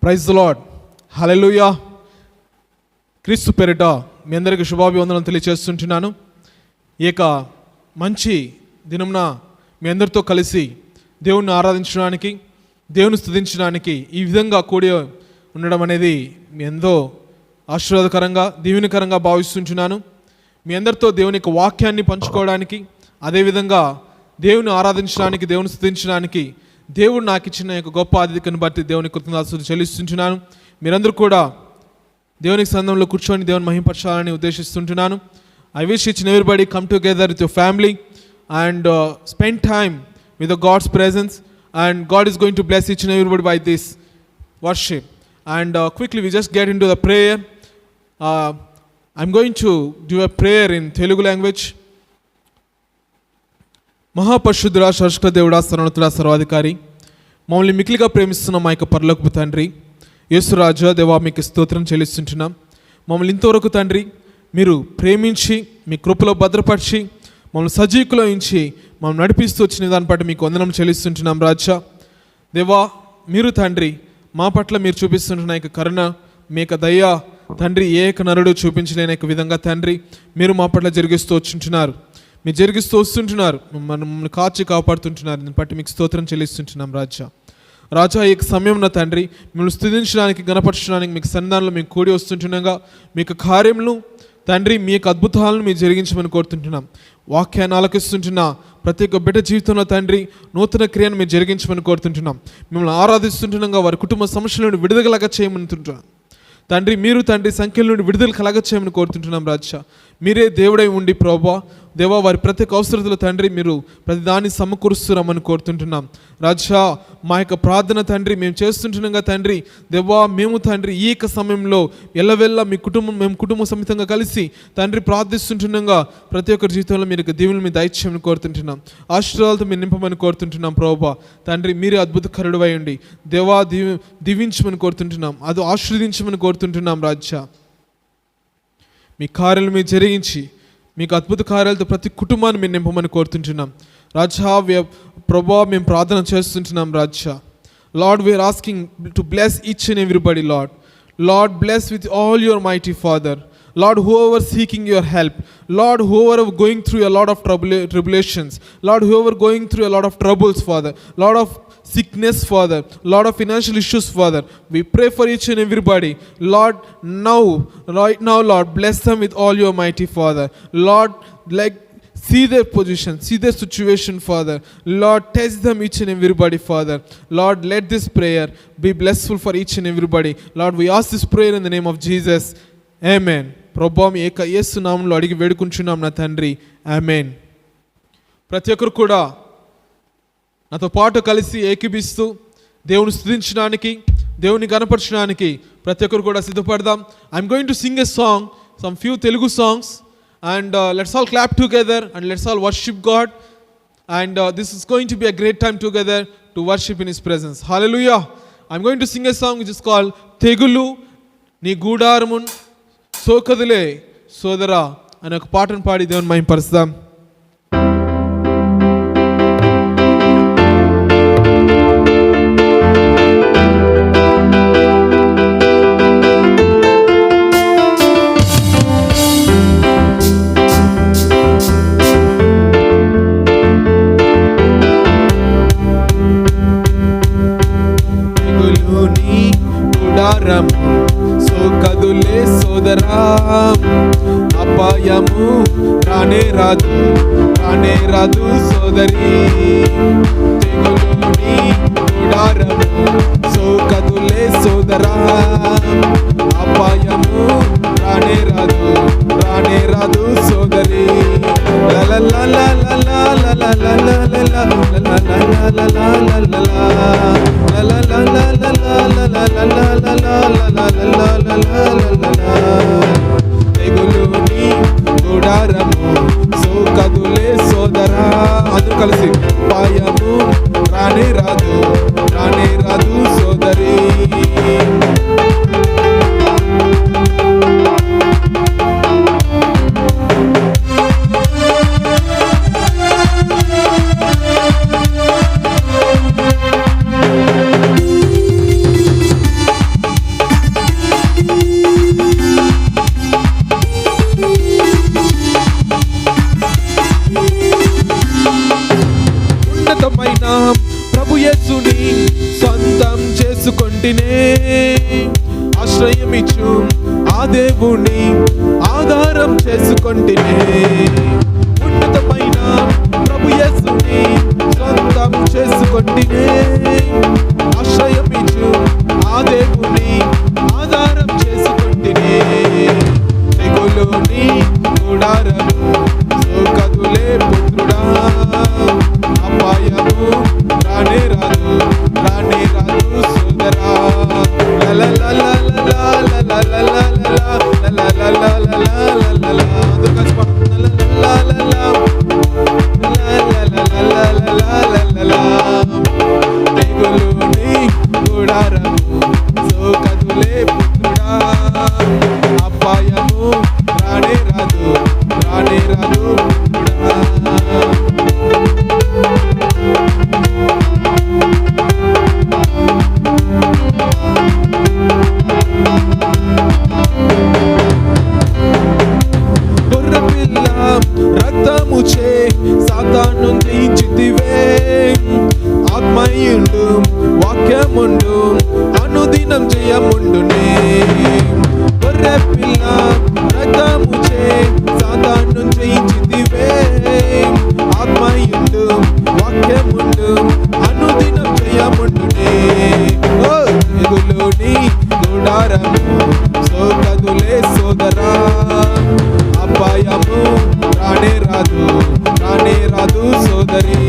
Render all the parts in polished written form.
Praise the lord. హల్లెలూయా. క్రీస్తు పేరిట మీ అందరికీ శుభాభివందనం తెలియజేస్తుంటున్నాను. ఈ యొక్క మంచి దినంన మీ అందరితో కలిసి దేవుణ్ణి ఆరాధించడానికి, దేవుని స్తుతించడానికి ఈ విధంగా కూడి ఉండడం అనేది మీ ఎంతో ఆశీర్వాదకరంగా, దీవెనకరంగా భావిస్తుంటున్నాను. మీ అందరితో దేవుని యొక్క వాక్యాన్ని పంచుకోవడానికి, అదేవిధంగా దేవుని ఆరాధించడానికి, దేవుని స్తుతించడానికి దేవుడు నాకు ఇచ్చిన యొక్క గొప్ప ఆధిక్యతను బట్టి దేవుని కృతజ్ఞతలు చెల్లిస్తుంటున్నాను. మీరందరూ కూడా దేవునికి సంఘంలో కూర్చొని దేవుని మహిమపరచాలని ఉద్దేశిస్తుంటున్నాను. I wish each and everybody come together with your family and spend time with the God's presence, and God is going to bless each and everybody by this worship. And quickly we just get into the prayer. I'm going to do a prayer in Telugu language. మహాపరిశుద్ధుడా, శాశ్వత దేవుడా, సర్వోన్నతుడా, సర్వాధికారి, మమ్మల్ని మిక్కిలిగా ప్రేమిస్తున్న మా యొక్క పరలోకపు తండ్రి యేసు రాజా, దేవా మీకు స్తోత్రం చెల్లిస్తుంటున్నాం. మమ్మల్ని ఇంతవరకు తండ్రి మీరు ప్రేమించి మీ కృపలో భద్రపరిచి మమ్మల్ని సజీకులో ఉంచి మమ్మల్ని నడిపిస్తూ వచ్చిన దాన్ని బట్టి మీకు వందనం చెల్లిస్తుంటున్నాం. రాజా దేవా, మీరు తండ్రి మా పట్ల మీరు చూపిస్తుంటున్న యొక్క కరుణ, మీ యొక్క దయ తండ్రి ఏ యొక్క నరుడు చూపించలేని యొక్క విధంగా తండ్రి మీరు మా పట్ల జరిగిస్తూ వచ్చుంటున్నారు. మీరు జరిగిస్తూ వస్తుంటున్నారు, మమ్మల్ని కాచి కాపాడుతుంటున్నారు. దీన్ని బట్టి మీకు స్తోత్రం చెల్లిస్తుంటున్నాం. రాజా ఈ సమయంలో తండ్రి మిమ్మల్ని స్తుతించడానికి, గణపరచడానికి మీకు సన్నిధానంలో మేము కూడి వస్తుంటున్నాగా మీకు కార్యములు తండ్రి మీ యొక్క అద్భుతాలను మీరు జరిగించమని కోరుతుంటున్నాం. వాక్యాన్ని ఆలకిస్తుంటున్న ప్రతి ఒక్క బిడ్డ జీవితంలో తండ్రి నూతన క్రియను మీరు జరిగించమని కోరుతుంటున్నాం. మిమ్మల్ని ఆరాధిస్తుంటున్నాగా వారి కుటుంబ సమస్యలను విడుదలగా చేయమనుకుంటున్నాం తండ్రి. మీరు తండ్రి సంఖ్యల నుండి విడుదల కలగ చేయమని కోరుతుంటున్నాం. రాజా మీరే దేవుడై ఉండి ప్రభా దేవా వారి ప్రతి ఒక్క అవసరతలు తండ్రి మీరు ప్రతి దాన్ని సమకూరుస్తున్నామని కోరుతుంటున్నాం. రాజా మా యొక్క ప్రార్థన తండ్రి మేము చేస్తుంటున్నాగా తండ్రి దేవా మేము తండ్రి ఈ యొక్క సమయంలో ఎల్లవెల్లా మేము కుటుంబ సమేతంగా కలిసి తండ్రి ప్రార్థిస్తుంటున్నాగా ప్రతి ఒక్కరి జీవితంలో మీరు దీవులు మీ దయచేయమని కోరుతుంటున్నాం. ఆశీర్వాదాలతో మీరు నింపమని కోరుతుంటున్నాం. ప్రభా తండ్రి మీరే అద్భుతకరుడు అయ్యండి దేవా, దీవించమని కోరుతుంటున్నాం, అది ఆశీర్వదించమని కోరుతుంటున్నాం. రాజా మీ కార్యాలు మీరు జరిగించి మీకు అద్భుత కార్యాలతో ప్రతి కుటుంబాన్ని మీరు నింపమని కోరుతుంటున్నాం. రాజా ప్రభా మేము ప్రార్థన చేస్తుంటున్నాం. రాజా Lord we are asking to bless each and everybody. Lord bless with all your mighty father. Lord, whoever seeking your help, Lord, whoever going through a lot of tribulations, Lord, whoever going through a lot of troubles, Father, Lord of sickness, Father, Lord of financial issues, Father, we pray for each and everybody. Lord, right now, Lord, bless them with all your mighty Father. Lord, see their position, see their situation, Father. Lord, touch them each and everybody, Father. Lord, let this prayer be blessful for each and everybody. Lord, we ask this prayer in the name of Jesus. Amen. ప్రభా మీ యొక్క యేసు నామములో అడిగి వేడుకుంటున్నాం నా తండ్రి. ఆమేన్. ప్రతి ఒక్కరు కూడా నాతో పాటు కలిసి ఏకీభిస్తూ దేవుని స్తుతించడానికి, దేవుని గణపరచడానికి ప్రతి ఒక్కరు కూడా సిద్ధపడదాం. I'm going to sing a song, some few Telugu songs, and let's all clap together and let's all worship God, and this is going to be a great time together to worship in his presence. Hallelujah. I'm going to sing a song which is called తెగులు నీ గూడారమున్ సోకదులే సోదరా అనే ఒక పాటను పాడి దేవుని మహిమపరుస్తాం. సోకదులే సోదరా, అపాయము రానే రాదు సోదరి. తెగులుని గుడారము సోకదులే సోదరా, అపాయము రానే రాదు సోదరి. తెగులుని గుడారము సోకదులే సోదరా, అందరూ కలిసి పాయము రానే రాదు సోదరి. ఆశ్రయమిచ్చు ఆ దేవుని ఆధారం చేసుకొంటినే. ఉన్నతమైన ప్రభు యేసుని సొంతం చేసుకొంటినే. ఆశ్రయమిచ్చు ఆ దేవుని ఆధారం చేసుకొంటినే. తెగులుని గుడారము సోకదులే పుత్రుడా, అపాయము రానే రాదు సోదరా. తెగులుని గుడారము సోకదులే పుత్రుడా, అపాయము రానే రాదు పుత్రుడా. గొర్రెపిల్ల రక్తముచే సాతాను జయించితివే. ఆత్మయుండు వాక్యముండు అనుదినం జయముండునే. గొర్రెపిల్ల రక్తముచే సాతాను జయించితివే. ఆత్మయుండు వాక్యముండు అనుదినం జయముండునే. తెగులుని గుడారము సోకదులే సోదరా, అపాయము రానే రాదు సోదరి.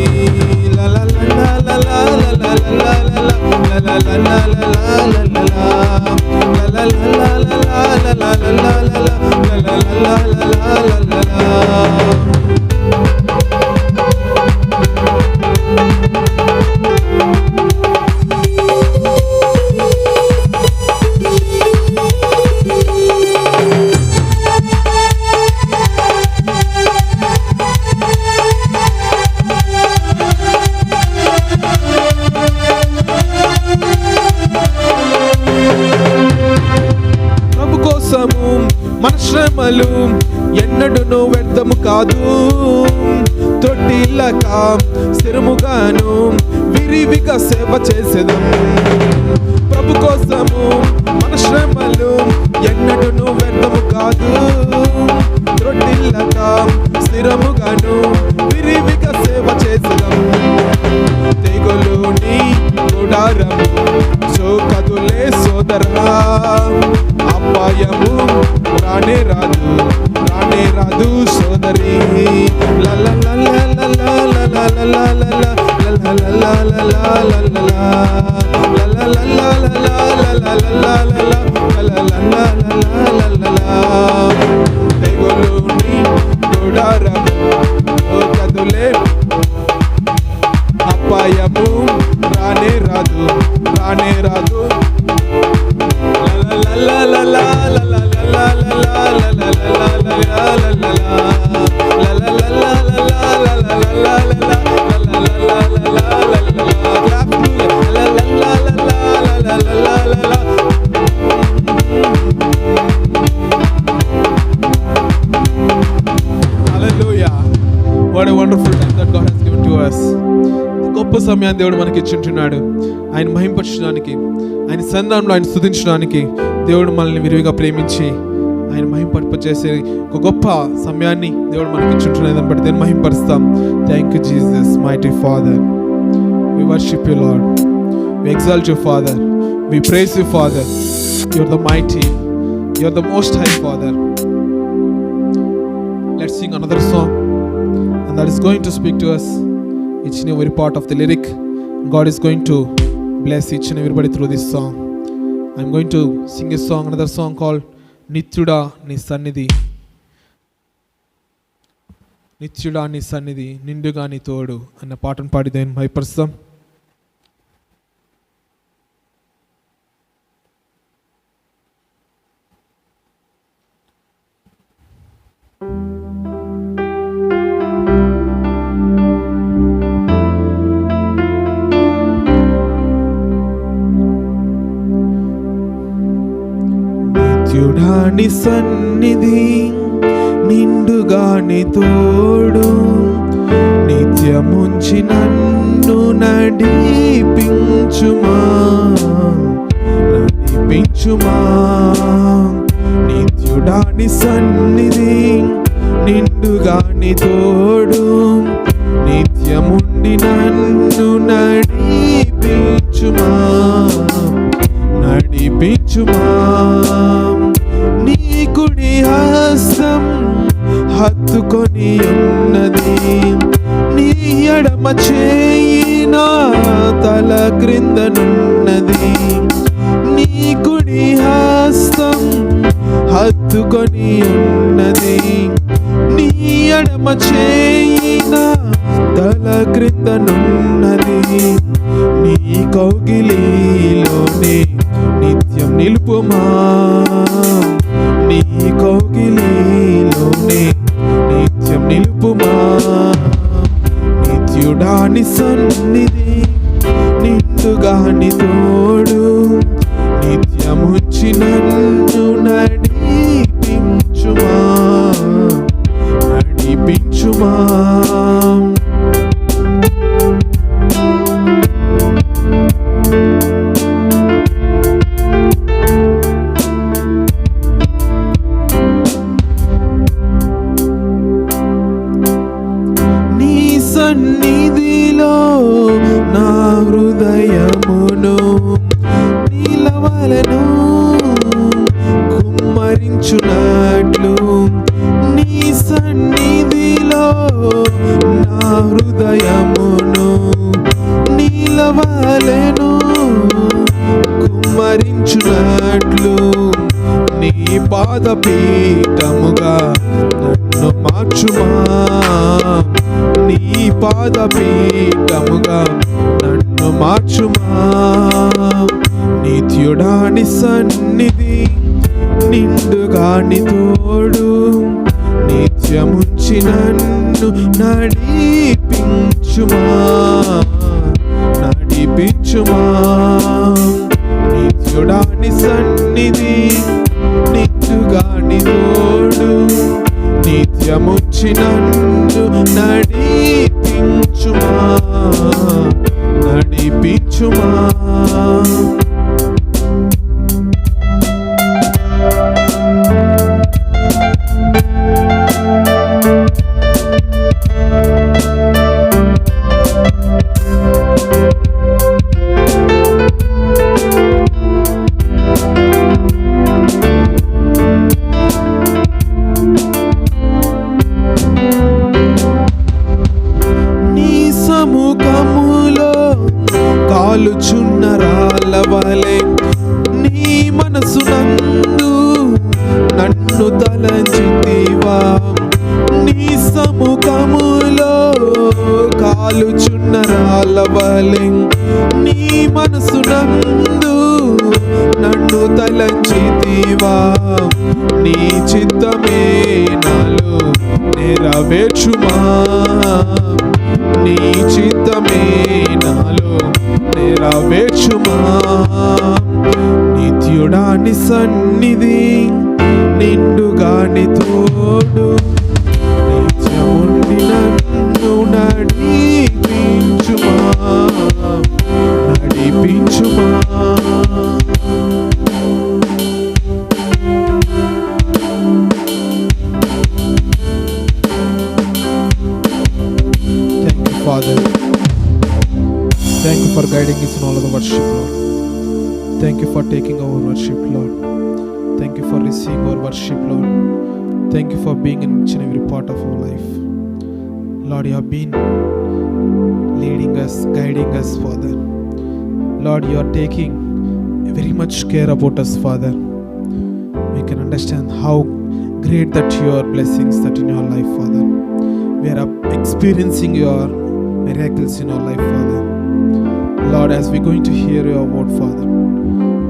మన శ్రమలు ఎన్నడూను వ్యర్థము కాదు. తొట్టిల్లక స్థిరముగాను విరివిగా సేవ చేసేదం. ప్రభు కోసము మన శ్రమలు ఎన్నడూను వ్యర్థము కాదు. తొట్టిల్లక స్థిరముగాను విరివిగా సేవ చేసేదం. తెగులుని గుడారము సోకదులే సోదరా, అపాయము రానే రాదు సోదరి. తెగులుని గుడారము సోకదులే, అపాయము రానే రాదు What a wonderful time that God has given to us. గొప్ప సమయాన్ని దేవుడు మనకి ఇచ్చింటున్నాడు. ఆయన మహింపరచడానికి, ఆయన సన్నిధానంలో ఆయన స్తుతించడానికి దేవుడు మనల్ని విరివిగా ప్రేమించి ఆయన మహింపచేసే ఒక గొప్ప సమయాన్ని దేవుడు మనకి ఇచ్చింటున్నాడు. దాన్ని బట్టి దేవుని మహింపరుస్తాం. Thank you Jesus, mighty father. We worship you Lord, we exalt you father, we praise you father. You are the mighty, you are the most high father. Let's sing another song, and that is going to speak to us each and every part of the lyric. God is going to bless each and everybody through this song. I'm going to sing a song, another song called Nityuda Ni Sannidhi. Nityuda Ni Sannidhi, Ninduga Ni Todu అన్న పాటను పాడి దేవుని మహిమపరుస్తాం. నిత్యుడాని సన్నిధి నిండుగాని తోడు, నిత్యముంచి నన్ను నడిపించుమా నడిపించుమా. నిత్యుడాని సన్నిధి నిండుగా నీ తోడు నిత్యముండి నన్ను నడిపించుమా. నడిపించుమా. నీ కుడి హస్తం హత్తుకొని ఉన్నది, నీ ఎడమ చేయి నా తల క్రిందనున్నది. నీ కుడి హస్తం హత్తుకొని ఉన్నది, నీ ఎడమ చేయి నా తల క్రిందనున్నది. నీ కౌగిలిలోనే నిత్యం నిలుపుమా. నీ కౌగిలిలోనే నిత్యం నిలుపుమా. నిత్యుడాని సన్నిధి నిండుగా నీ తోడు నిత్యముంచి నన్ను నడిపించుమా. నడిపించుమా. సన్నిధిలో నా హృదయమును నీలవలను కుమ్మరించునట్లు, నీ సన్నిధిలో నా హృదయమును నీలవలను కుమ్మరించునట్లు, నీ పాదపీఠముగా నన్ను మార్చుమా. నీ పాదపీఠముగా నన్ను మార్చుమా. నిత్యుడాని సన్నిధి నిండుగా నీ తోడు నిత్యముంచి నన్ను నడిపించుమా. నడిపించుమా. నిత్యుడాని సన్నిధి నిత్యుగా నీ తోడు నిత్యముంచి నన్ను నడిపించుమా. నడిపించుమా. కాలుచున్న రాళ్ళ వలె నీ మనసునందు నన్ను తలంచితివా. నీ సముఖములో కాలుచున్న రాళ్ళ వలె నీ మనసునందు నన్ను తలంచితివా. నీ చిత్తమే నాలో నెరవేర్చుమా. నీ చిత్తమే నాలో నెరవేర్చుమా. నిత్యుడాని సన్నిధి నిండుగా నీ తోడు నిత్యముండి నన్ను నడిపించుమా. నడిపించుమా. Father, thank you for guiding us in all of the worship, Lord. Thank you for taking our worship, Lord. Thank you for receiving our worship, Lord. Thank you for being in each and every part of our life. Lord, you have been leading us, guiding us, Father. Lord, you are taking very much care about us, Father. We can understand how great that your blessings that in your life, Father. We are experiencing your miracles in our life, Father. Lord, as we're going to hear your word, Father,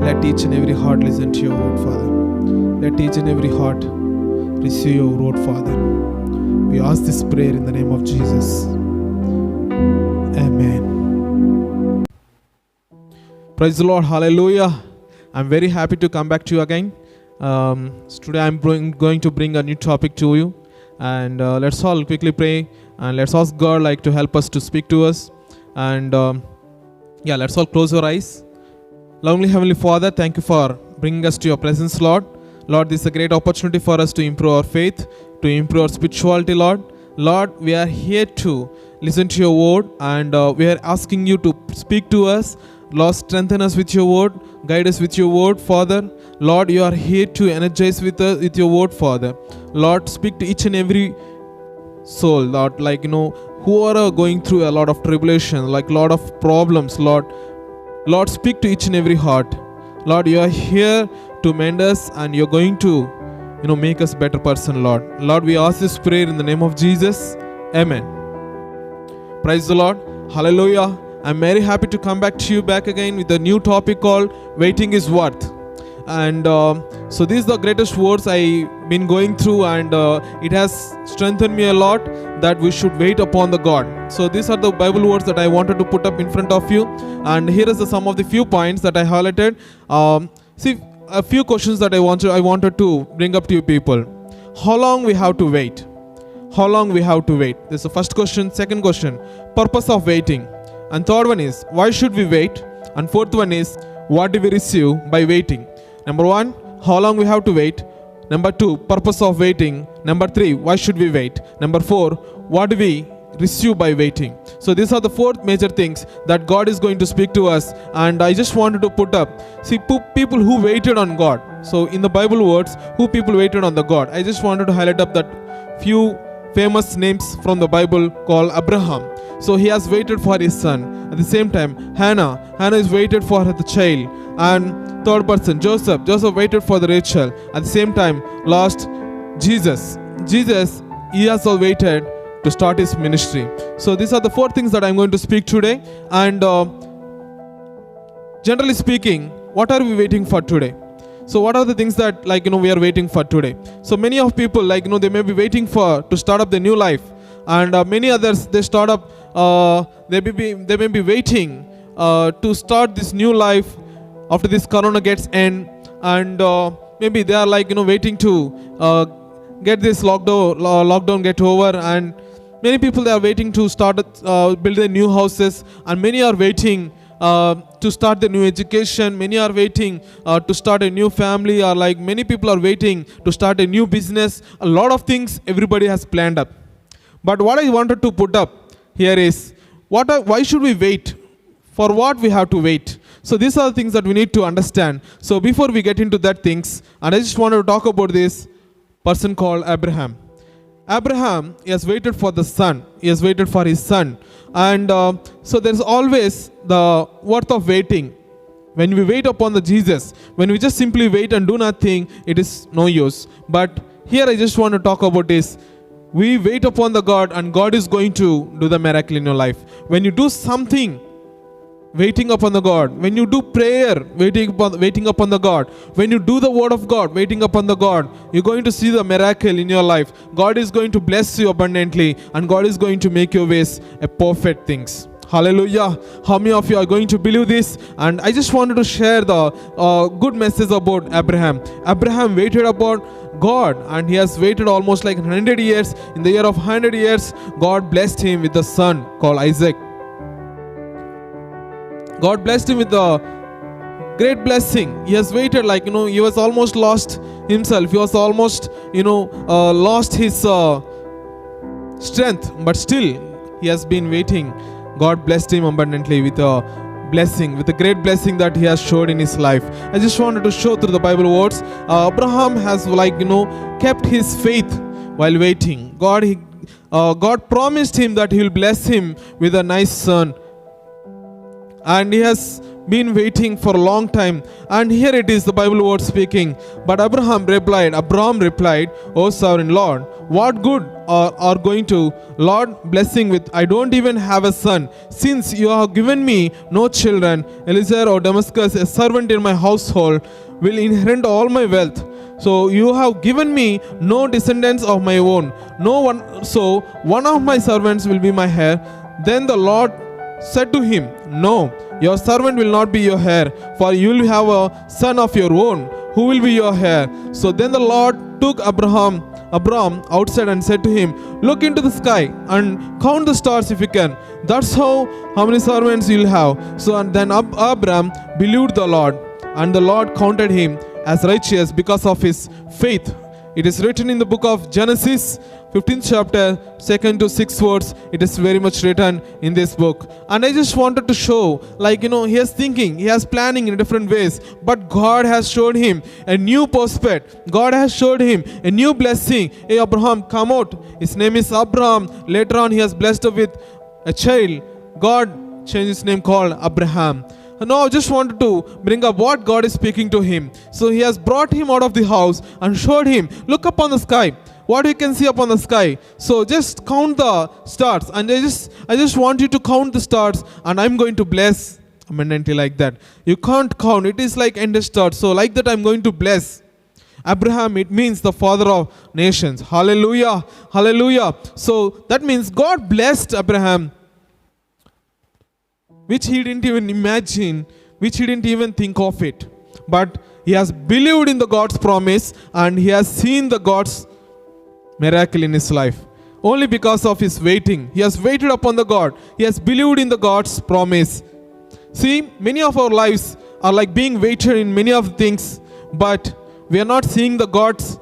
let each and every heart listen to your word, Father. Let each and every heart receive your word, Father. We ask this prayer in the name of Jesus. Amen. Praise the Lord. Hallelujah. I'm very happy to come back to you again. Today I'm going to bring a new topic to you. And let's all quickly pray and let's ask God to help us to speak to us. And let's all close our eyes. Lovely Heavenly Father, thank you for bringing us to your presence, Lord. Lord, this is a great opportunity for us to improve our faith, to improve our spirituality, Lord. Lord, we are here to listen to your word, and we are asking you to speak to us. Lord, strengthen us with your word, guide us with your word, Father. Lord, you are here to energize with us with your word, Father. Lord, speak to each and every soul, Lord, who are going through a lot of tribulation, like a lot of problems, Lord. Lord, speak to each and every heart. Lord, you are here to mend us, and you're going to make us a better person, Lord. Lord, we ask this prayer in the name of Jesus. Amen. Praise the Lord. Hallelujah. I'm very happy to come back to you back again with a new topic called Waiting is Worth. And so these are the greatest words I've been going through, and it has strengthened me a lot that we should wait upon the God. So these are the Bible words that I wanted to put up in front of you, and here is some of the few points that I highlighted. See, a few questions that I wanted to bring up to you people. How long we have to wait? How long we have to wait? This is the first question. Second question, purpose of waiting. And third one is, why should we wait? And fourth one is, what do we receive by waiting? Number one, how long we have to wait. Number two, purpose of waiting. Number three, why should we wait? Number four, what do we receive by waiting? So these are the four major things that God is going to speak to us, and I just wanted to put up. See, people who waited on God. So in the Bible words, who people waited on the God. I just wanted to highlight up that few famous names from the Bible called Abraham. So he has waited for his son. At the same time, Hannah is waited for the child. And third person, Joseph waited for the Rachel. At the same time, last Jesus, he also waited to start his ministry. So these are the four things that I'm going to speak today. And generally speaking, what are we waiting for today? So what are the things that we are waiting for today? So many of people they may be waiting for to start up the new life, and many others they start up they may be waiting to start this new life after this corona gets end, and maybe they are waiting to get this lockdown get over, and many people they are waiting to start build their new houses, and many are waiting to start the new education. Many are waiting to start a new family, or many people are waiting to start a new business. A lot of things everybody has planned up. But what I wanted to put up here is, why should we wait? For what we have to wait? So these are the things that we need to understand. So before we get into that things, and I just wanted to talk about this person called Abraham. Abraham, he has waited for the son. He has waited for his son. And so there's always the worth of waiting. When we wait upon the Jesus, when we just simply wait and do nothing, it is no use. But here I just want to talk about is, we wait upon the God, and God is going to do the miracle in your life. When you do something, waiting upon the God. When you do prayer, waiting upon the God. When you do the word of God, waiting upon the God, you're going to see the miracle in your life. God is going to bless you abundantly, and God is going to make your ways a perfect things. Hallelujah. How many of you are going to believe this? And I just wanted to share the good message about Abraham. Abraham waited upon God, and he has waited almost 100 years. In the year of 100 years, God blessed him with a son called Isaac. God blessed him with a great blessing. He has waited he was almost lost himself. He was almost, lost his strength. But still, he has been waiting. God blessed him abundantly with a blessing, with a great blessing that he has showed in his life. I just wanted to show through the Bible words. Abraham has kept his faith while waiting. God promised him that he will bless him with a nice son. And he has been waiting for a long time. And here it is, the Bible word speaking. But Abraham replied, O sovereign Lord, what good are going to Lord blessing with? I don't even have a son. Since you have given me no children, Eliezer or Damascus, a servant in my household, will inherit all my wealth. So you have given me no descendants of my own. So one of my servants will be my heir. Then the Lord said to him, No, your servant will not be your heir, for you will have a son of your own, who will be your heir. So then the Lord took Abraham outside and said to him, Look into the sky and count the stars if you can. That's how many servants you'll have. So and then Abraham believed the Lord, and the Lord counted him as righteous because of his faith. It is written in the book of Genesis, 15th chapter, 2nd to 6th verse. It is very much written in this book. And I just wanted to show, he is thinking, he is planning in different ways. But God has showed him a new prospect. God has showed him a new blessing. Hey, Abraham, come out. His name is Abraham. Later on, he has blessed with a child. God changed his name called Abraham. And now I just wanted to bring up what God is speaking to him. So he has brought him out of the house and showed him, look upon the sky. What you can see upon the sky. So just count the stars. And I just want you to count the stars. And I'm going to bless abundantly like that. You can't count. It is like endless stars. So like that I'm going to bless. Abraham, it means the father of nations. Hallelujah. Hallelujah. So that means God blessed Abraham, which he didn't even imagine, which he didn't even think of it. But he has believed in the God's promise and he has seen the God's miracle in his life. Only because of his waiting. He has waited upon the God. He has believed in the God's promise. See, many of our lives are like being waited in many of things, but we are not seeing the God's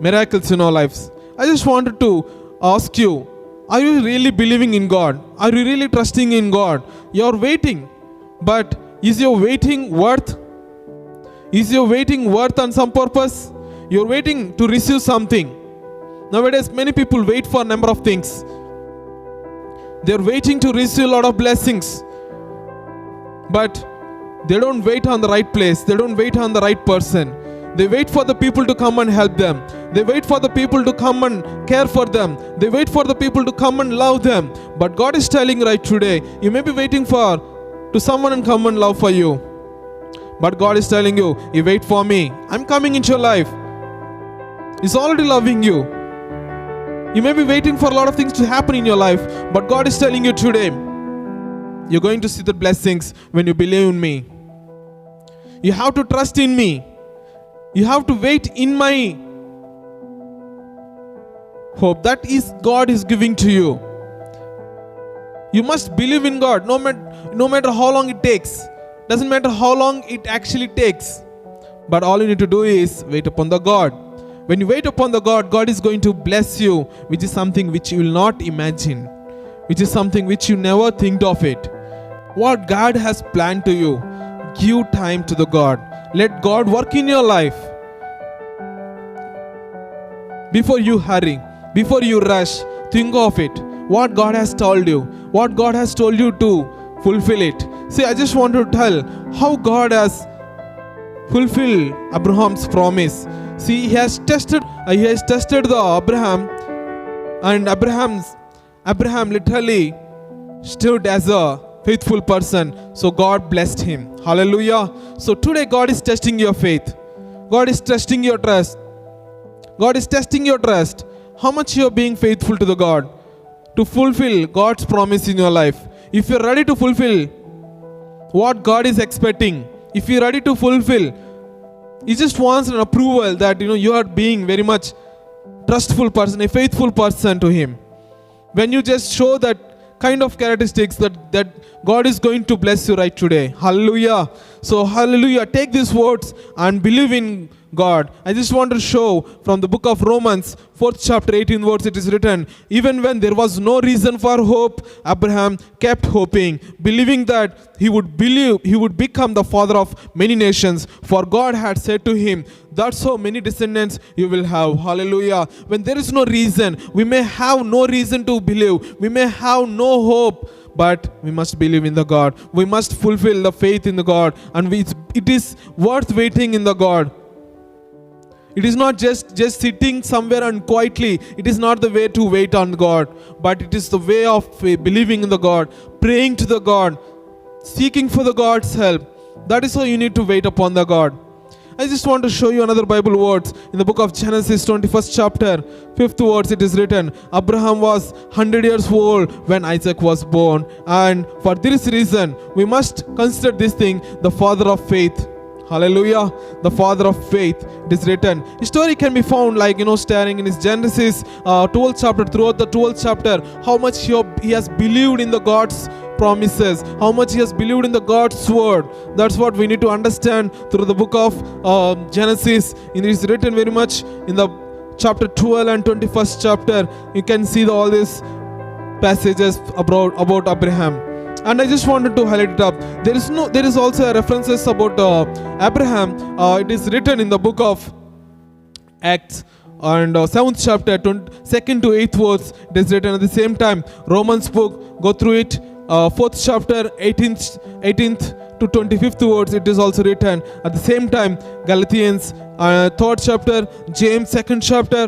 miracles in our lives. I just wanted to ask you, are you really believing in God? Are you really trusting in God? You are waiting, but is your waiting worth? Is your waiting worth on some purpose? You are waiting to receive something. Nowadays, many people wait for a number of things. They are waiting to receive a lot of blessings, but they don't wait on the right place. They don't wait on the right person. They wait for the people to come and help them. They wait for the people to come and care for them. They wait for the people to come and love them. But God is telling right today, you may be waiting to someone and come and love for you. But God is telling you, you wait for me. I'm coming into your life. He's already loving you. You may be waiting for a lot of things to happen in your life. But God is telling you today, you're going to see the blessings when you believe in me. You have to trust in me. You have to wait in my hope. That is God is giving to you. You must believe in God no matter how long it takes. Doesn't matter how long it actually takes. But all you need to do is wait upon the God. When you wait upon the God, God is going to bless you, which is something which you will not imagine, which is something which you never think of it. What God has planned to you, give time to the God. Let God work in your life. Before you hurry, before you rush, think of it. What God has told you, what God has told you to fulfill it. See, I just want to tell how God has fulfilled Abraham's promise. See, he has tested the Abraham, and Abraham literally stood as a faithful person. So God blessed him. Hallelujah. So today God is testing your faith. God is testing your trust. God is testing your trust. How much you are being faithful to the God to fulfill God's promise in your life. If you are ready to fulfill what God is expecting, if you are ready to fulfill, He just wants an approval that you are being very much trustful person, a faithful person to Him. When you just show that kind of characteristics, that God is going to bless you right today. Hallelujah. So hallelujah, take these words and believe in God. I just want to show from the book of Romans, 4th chapter, 18 verse, it is written, even when there was no reason for hope, Abraham kept hoping, believing that he would become the father of many nations. For God had said to him, that's how many descendants you will have. Hallelujah. When there is no reason, we may have no reason to believe. We may have no hope. But we must believe in the God. We must fulfill the faith in the God. And it is worth waiting in the God. It is not just sitting somewhere and quietly. It is not the way to wait on God. But it is the way of believing in the God. Praying to the God. Seeking for the God's help. That is how you need to wait upon the God. I just want to show you another Bible words. In the book of Genesis 21st chapter, 5th verse, it is written, Abraham was 100 years old when Isaac was born. And for this reason, we must consider this thing the father of faith. Hallelujah. The father of faith. It is written. His story can be found staring in his Genesis 12th chapter, throughout the 12th chapter, how much he has believed in the God's promises, how much he has believed in the God's word. That's what we need to understand through the book of Genesis. It is written very much in the chapter 12 and 21st chapter. You can see all these passages about Abraham. And I just wanted to highlight it up. There is also a references about Abraham. It is written in the book of Acts and 7th chapter, 2nd to 8th words. It is written at the same time. Romans book, go through it. 4th chapter, 18th to 25th words. It is also written at the same time. Galatians 3rd chapter, James 2nd chapter,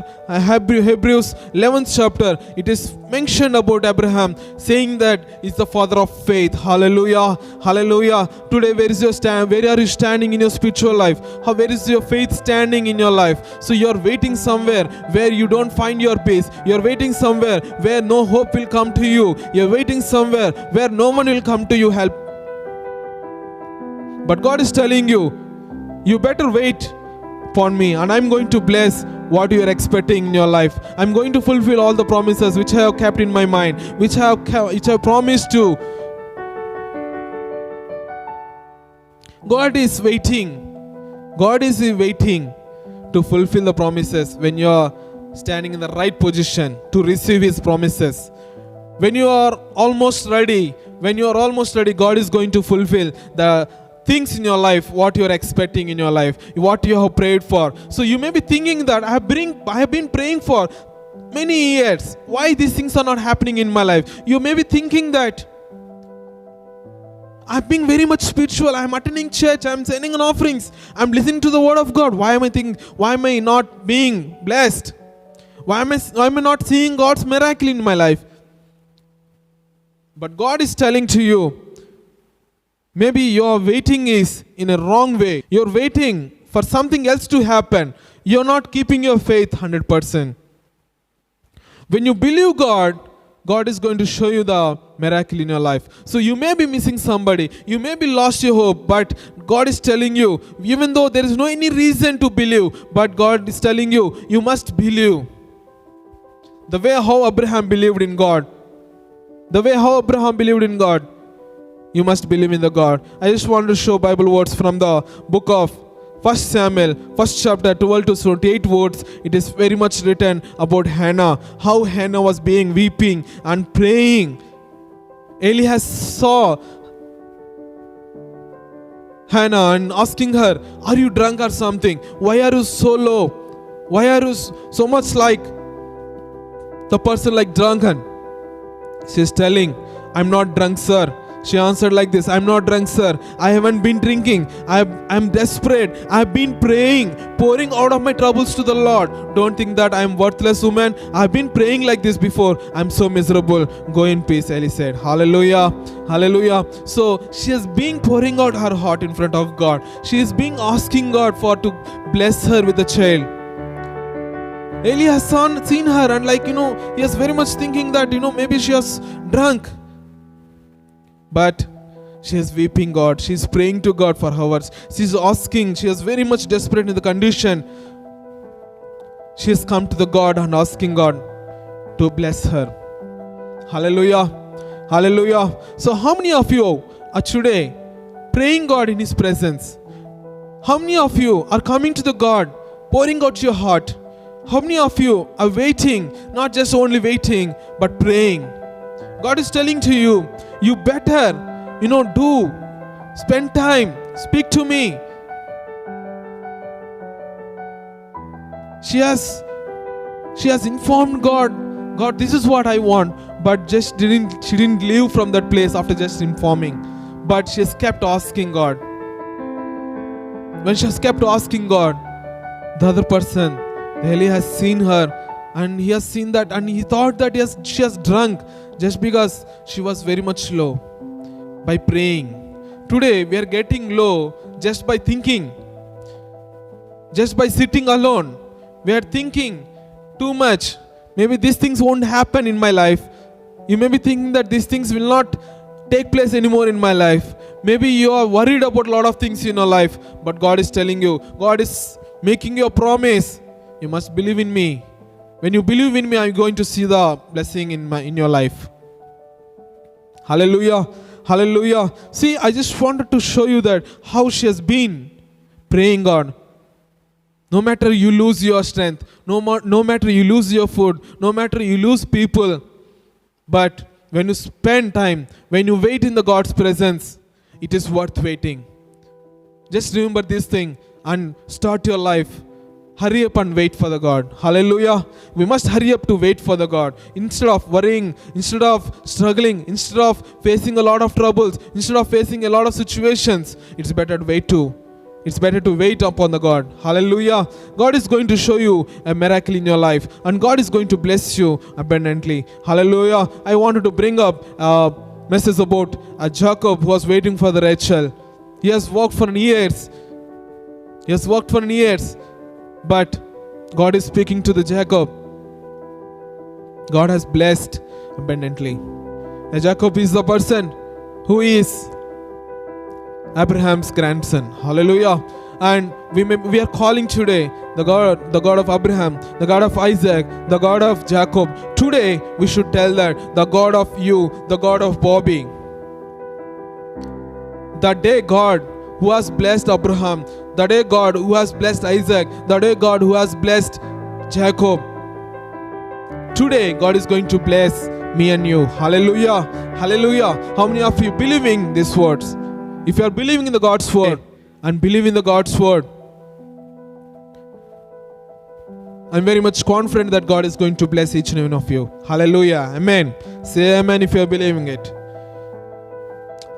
Hebrews 11th chapter. It is mentioned about Abraham, saying that he's the father of faith. Hallelujah, hallelujah. Today, where is your stand? Where are you standing in your spiritual life? Where is your faith standing in your life? So you are waiting somewhere where you don't find your peace. You are waiting somewhere where no hope will come to you. You are waiting somewhere where no one will come to you help. But God is telling you, you better wait upon me, and I'm going to bless what you are expecting in your life. I'm going to fulfill all the promises which I have kept in my mind, which I have promised to. God is waiting. God is waiting to fulfill the promises when you are standing in the right position to receive His promises. When you are almost ready, God is going to fulfill the things in your life, what you are expecting in your life, what you have prayed for. So you may be thinking that I have been praying for many years. Why these things are not happening in my life? You may be thinking that I've been very much spiritual. I'm attending church. I'm sending an offerings. I'm listening to the word of God. Why am I not being blessed? Why am I not seeing God's miracle in my life? But God is telling to you, maybe your waiting is in a wrong way. You're waiting for something else to happen. You're not keeping your faith 100%. When you believe God, God is going to show you the miracle in your life. So you may be missing somebody. You may be lost your hope. But God is telling you, even though there is no any reason to believe, but God is telling you, you must believe. The way how Abraham believed in God. You must believe in the God. I just want to show Bible words from the book of 1 Samuel, 1st chapter, 12 to 28 words. It is very much written about Hannah. How Hannah was weeping and praying. Eli saw Hannah and asking her, are you drunk or something? Why are you so low? Why are you so much like the person like drunken? She is telling, I'm not drunk, sir. She answered like this, I'm not drunk, sir. I haven't been drinking. I'm desperate. I've been praying, pouring out of my troubles to the Lord. Don't think that I'm worthless woman. I've been praying like this before. I'm so miserable. Go in peace, Eli said. Hallelujah. Hallelujah. So she is being pouring out her heart in front of God. She is being asking God to bless her with a child. Eli has seen her and he is very much thinking that maybe she was drunk. But she is weeping God. She is praying to God for hours. She is asking. She is very much desperate in the condition. She has come to the God and asking God to bless her. Hallelujah. Hallelujah. So how many of you are today praying God in His presence? How many of you are coming to the God, pouring out your heart? How many of you are waiting, not just only waiting, but praying? God is telling to you, you better, spend time, speak to me. She has informed God, this is what I want, but she didn't leave from that place after just informing. But she has kept asking God. When she has kept asking God, the other person, Eli has seen her, and he has seen that, and he thought that she has drunk just because she was very much low. By praying. Today we are getting low just by thinking. Just by sitting alone. We are thinking too much. Maybe these things won't happen in my life. You may be thinking that these things will not take place anymore in my life. Maybe you are worried about a lot of things in your life. But God is telling you, God is making you a promise. You must believe in me. When you believe in me, I'm going to see the blessing in your life. Hallelujah. Hallelujah. See, I just wanted to show you that how she has been praying God. No matter you lose your strength, no matter you lose your food, no matter you lose people, but when you spend time, when you wait in the God's presence, it is worth waiting. Just remember this thing and start your life. Hurry up and wait for the God. Hallelujah. We must hurry up to wait for the God. Instead of worrying, instead of struggling, instead of facing a lot of troubles, instead of facing a lot of situations, it's better to wait too. It's better to wait upon the God. Hallelujah. God is going to show you a miracle in your life, and God is going to bless you abundantly. Hallelujah. I wanted to bring up a message about Jacob who was waiting for the Rachel. He has worked for years. But God is speaking to the Jacob. God has blessed abundantly. And Jacob is the person who is Abraham's grandson. Hallelujah. And we are calling today the God of Abraham, the God of Isaac, the God of Jacob. Today we should tell that the God of you, the God of Bobby. That day God who has blessed Abraham, the day God who has blessed Isaac, the day God who has blessed Jacob. Today God is going to bless me and you. Hallelujah. Hallelujah. How many of you believing these words? If you are believing in the God's word and believe in the God's word, I'm very much confident that God is going to bless each and every one of you. Hallelujah. Amen. Say amen if you are believing it.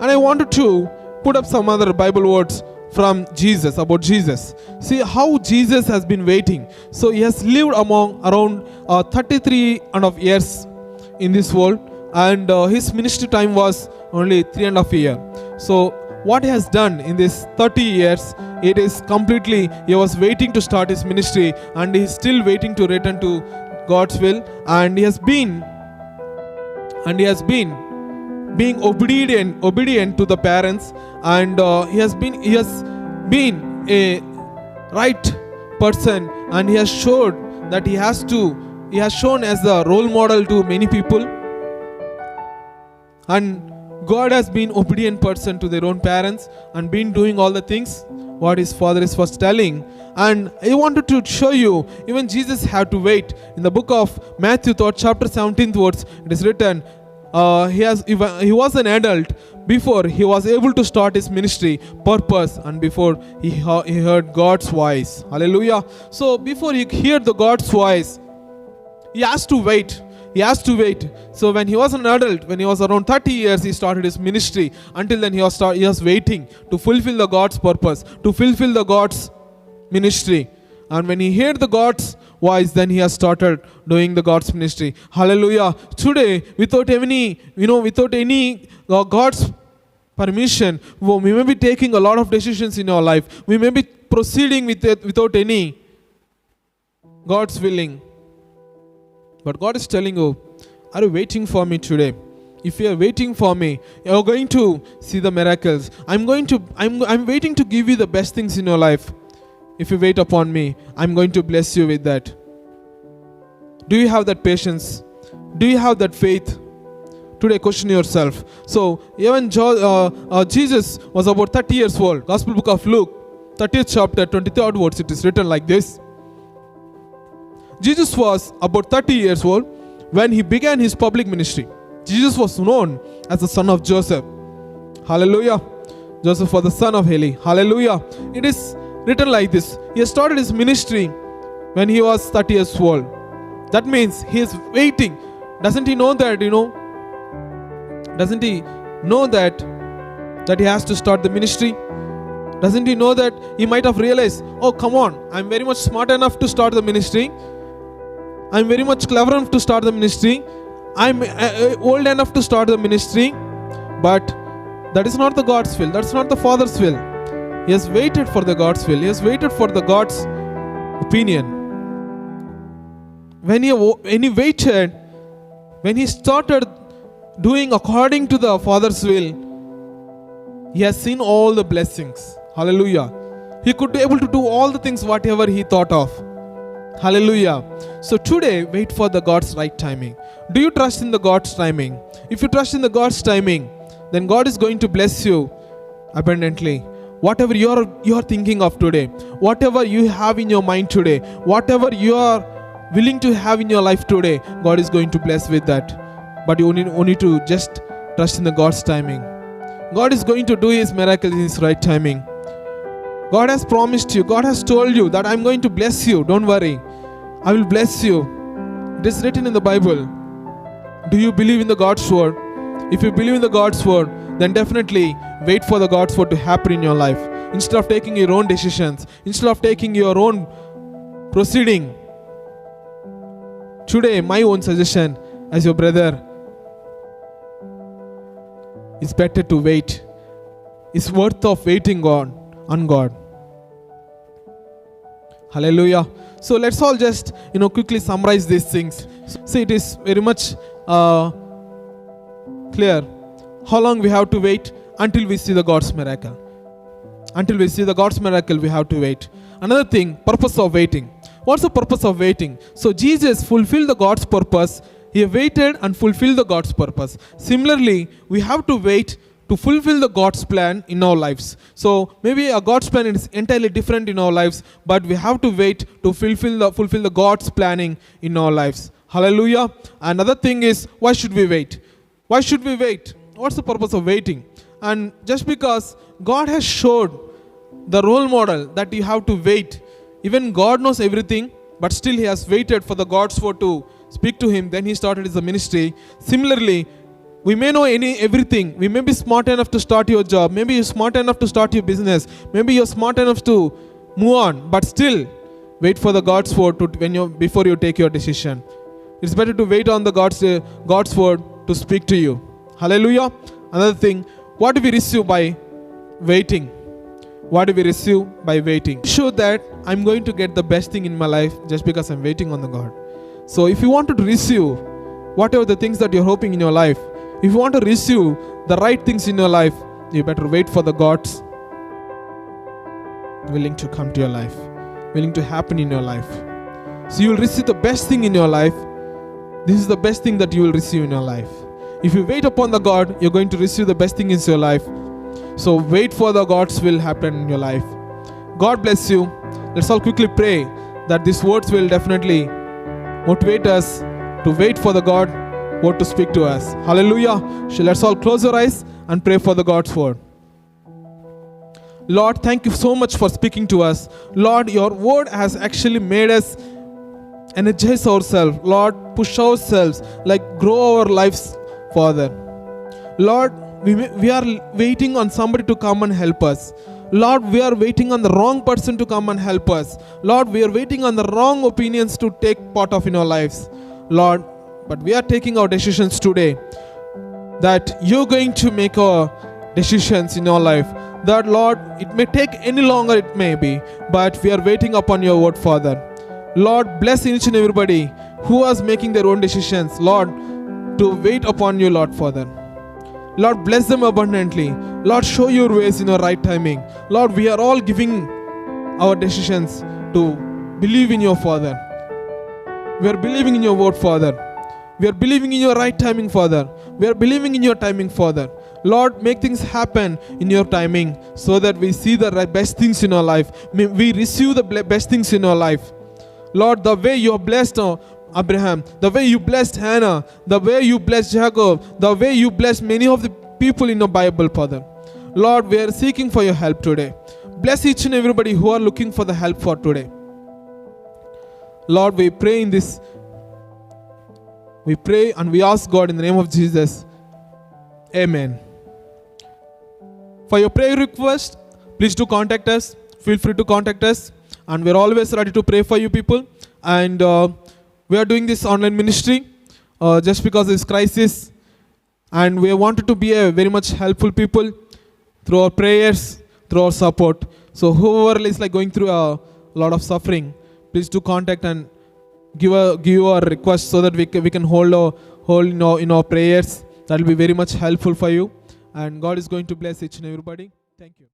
And I wanted to put up some other Bible words from Jesus, about Jesus. See how Jesus has been waiting. So he has lived around 33 and a half years in this world, and his ministry time was only 3.5 years. So what he has done in this 30 years, it is completely, he was waiting to start his ministry, and he is still waiting to return to God's will, and he has been being obedient to the parents, and he has been a right person, and he has shown that he has shown as a role model to many people. And God has been obedient person to their own parents and been doing all the things what his father is first telling. And I wanted to show you, even Jesus had to wait. In the book of Matthew, chapter 17 words, it is written, he was an adult before he was able to start his ministry purpose, and before he heard God's voice. Hallelujah. So before he heard the God's voice, he has to wait. So when he was an adult, when he was around 30 years, he started his ministry. Until then he was waiting to fulfill the God's purpose, to fulfill the God's ministry. And when he heard the God's voice, then he has started doing the God's ministry. Hallelujah. Today, without any God's permission, we may be taking a lot of decisions in our life. We may be proceeding without any God's willing. But God is telling you, are you waiting for me today? If you are waiting for me, you are going to see the miracles. I'm waiting to give you the best things in your life. If you wait upon me, I'm going to bless you with that. Do you have that patience? Do you have that faith? Today, question yourself. So, even Jesus was about 30 years old. Gospel book of Luke, 30th chapter, 23rd words, it is written like this. Jesus was about 30 years old when he began his public ministry. Jesus was known as the son of Joseph. Hallelujah. Joseph was the son of Heli. Hallelujah. It is written like this. He started his ministry when he was 30 years old. That means he is waiting. Doesn't he know that, Doesn't he know that he has to start the ministry? Doesn't he know that he might have realized, oh, come on, I'm very much smart enough to start the ministry. I'm very much clever enough to start the ministry. I'm old enough to start the ministry. But that is not the God's will. That's not the Father's will. He has waited for the God's will. He has waited for the God's opinion. When he waited, when he started doing according to the Father's will, he has seen all the blessings. Hallelujah. He could be able to do all the things whatever he thought of. Hallelujah. So today, wait for the God's right timing. Do you trust in the God's timing? If you trust in the God's timing, then God is going to bless you abundantly. Whatever you are thinking of today, whatever you have in your mind today, whatever you are willing to have in your life today, God is going to bless with that. But you need to just trust in the God's timing. God is going to do His miracle in His right timing. God has promised you, God has told you that I'm going to bless you. Don't worry, I will bless you. It is written in the Bible. Do you believe in the God's word? If you believe in the God's word, then definitely wait for the God's word to happen in your life. Instead of taking your own decisions, instead of taking your own proceeding. Today, my own suggestion as your brother is better to wait. It's worth of waiting on God. Hallelujah. So let's all just quickly summarize these things. See, it is very much clear how long we have to wait until we see the God's miracle. Until we see the God's miracle, we have to wait. Another thing, purpose of waiting. What's the purpose of waiting? So Jesus fulfilled the God's purpose. He waited and fulfilled the God's purpose. Similarly, we have to wait to fulfill the God's plan in our lives. So maybe a God's plan is entirely different in our lives, but we have to wait to fulfill the God's planning in our lives. Hallelujah. Another thing is, why should we wait? Why should we wait? What's the purpose of waiting? And just because God has showed the role model that you have to wait, even God knows everything, but still He has waited for the God's word to speak to Him. Then He started His ministry. Similarly, we may know everything. We may be smart enough to start your job. Maybe you're smart enough to start your business. Maybe you're smart enough to move on. But still, wait for the God's word before you take your decision. It's better to wait on the God's word to speak to you. Hallelujah. Another thing, what do we receive by waiting? What do we receive by waiting? Show that I'm going to get the best thing in my life just because I'm waiting on the God. So if you wanted to receive whatever the things that you're hoping in your life, if you want to receive the right things in your life, you better wait for the God's willing to come to your life, willing to happen in your life. So you will receive the best thing in your life. This is the best thing that you will receive in your life. If you wait upon the God, you're going to receive the best thing in your life. So wait for the God's will happen in your life. God bless you. Let's all quickly pray that these words will definitely motivate us to wait for the God word to speak to us. Hallelujah. So let's all close our eyes and pray for the God's word. Lord, thank you so much for speaking to us. Lord, your word has actually made us energize ourselves. Lord, push ourselves, grow our lives, Father. Lord, we are waiting on somebody to come and help us. Lord, we are waiting on the wrong person to come and help us. Lord, we are waiting on the wrong opinions to take part of in our lives. Lord, but we are taking our decisions today that you're going to make our decisions in our life. That, Lord, it may take any longer, it may be, but we are waiting upon your word, Father. Lord, bless each and everybody who is making their own decisions, Lord, to wait upon you, Lord, Father. Lord, bless them abundantly. Lord, show your ways in your right timing. Lord, we are all giving our decisions to believe in your Father. We are believing in your word, Father. We are believing in your right timing, Father. We are believing in your timing, Father. Lord, make things happen in your timing so that we see the best things in our life. May we receive the best things in our life. Lord, the way you have blessed Abraham, the way you blessed Hannah, the way you blessed Jacob, the way you blessed many of the people in the Bible, Father. Lord, we are seeking for your help today. Bless each and everybody who are looking for the help for today. Lord, we pray in this. We pray and we ask God in the name of Jesus. Amen. For your prayer request, please do contact us. Feel free to contact us. And we're always ready to pray for you people. And we are doing this online ministry just because of this crisis. And we wanted to be a very much helpful people through our prayers, through our support. So whoever is going through a lot of suffering, please do contact and give a request so that we can hold in our prayers. That will be very much helpful for you. And God is going to bless each and everybody. Thank you.